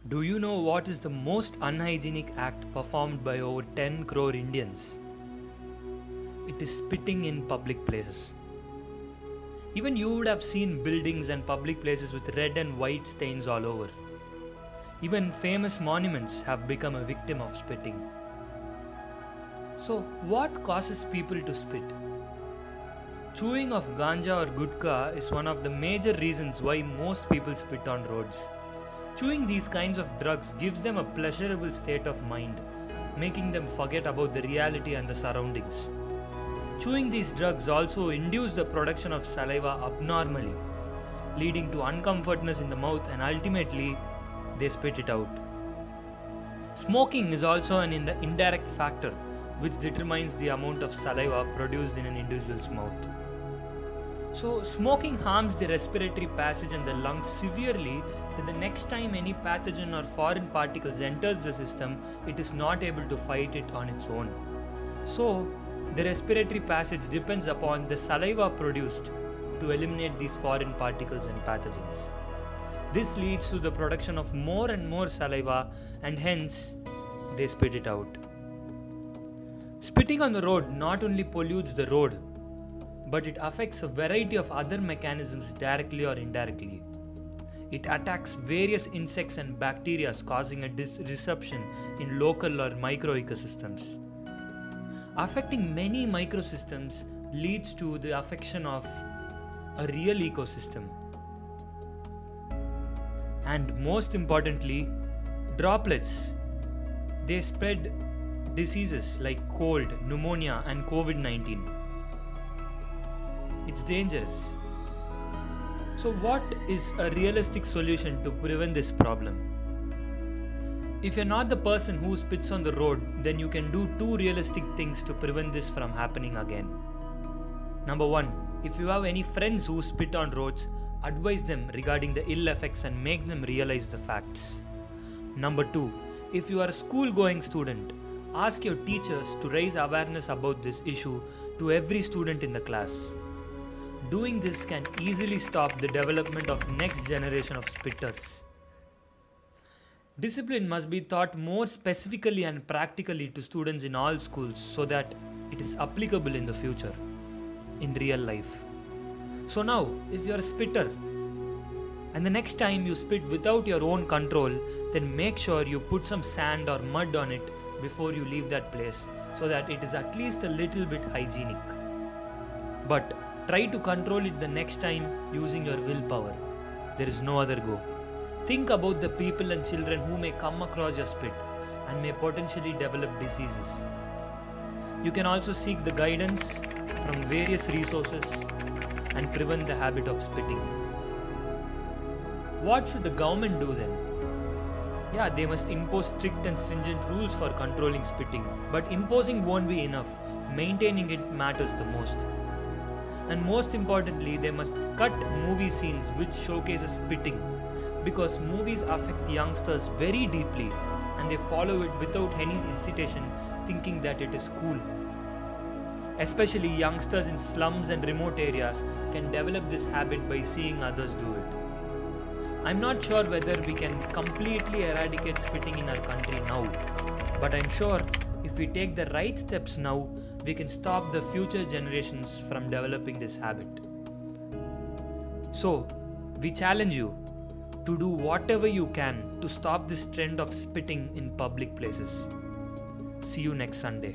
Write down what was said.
Do you know what is the most unhygienic act performed by over 10 crore Indians? It is spitting in public places. Even you would have seen buildings and public places with red and white stains all over. Even famous monuments have become a victim of spitting. So, what causes people to spit? Chewing of ganja or gutka is one of the major reasons why most people spit on roads. Chewing these kinds of drugs gives them a pleasurable state of mind, making them forget about the reality and the surroundings. Chewing these drugs also induce the production of saliva abnormally, leading to uncomfortness in the mouth and ultimately they spit it out. Smoking is also an indirect factor which determines the amount of saliva produced in an individual's mouth. So, smoking harms the respiratory passage and the lungs severely that the next time any pathogen or foreign particles enters the system, it is not able to fight it on its own. So, the respiratory passage depends upon the saliva produced to eliminate these foreign particles and pathogens. This leads to the production of more and more saliva and hence they spit it out. Spitting on the road not only pollutes the road, but it affects a variety of other mechanisms directly or indirectly. It attacks various insects and bacteria, causing a disruption in local or micro ecosystems. Affecting many microsystems leads to the affection of a real ecosystem. And most importantly, droplets. They spread diseases like cold, pneumonia, and COVID 19. It's dangerous. So, what is a realistic solution to prevent this problem? If you're not the person who spits on the road, then you can do two realistic things to prevent this from happening again. Number one, if you have any friends who spit on roads, advise them regarding the ill effects and make them realize the facts. Number two, if you are a school going student, ask your teachers to raise awareness about this issue to every student in the class. Doing this can easily stop the development of next generation of spitters. Discipline must be taught more specifically and practically to students in all schools so that it is applicable in the future, in real life. So now, if you are a spitter and the next time you spit without your own control, then make sure you put some sand or mud on it before you leave that place so that it is at least a little bit hygienic. But try to control it the next time using your willpower. There is no other go. Think about the people and children who may come across your spit and may potentially develop diseases. You can also seek the guidance from various resources and prevent the habit of spitting. What should the government do then? Yeah, they must impose strict and stringent rules for controlling spitting, but imposing won't be enough. Maintaining it matters the most. And most importantly, they must cut movie scenes which showcases spitting, because movies affect youngsters very deeply and they follow it without any hesitation, thinking that it is cool. Especially youngsters in slums and remote areas can develop this habit by seeing others do it. I'm not sure whether we can completely eradicate spitting in our country now, but I'm sure if we take the right steps now, we can stop the future generations from developing this habit. So, we challenge you to do whatever you can to stop this trend of spitting in public places. See you next Sunday.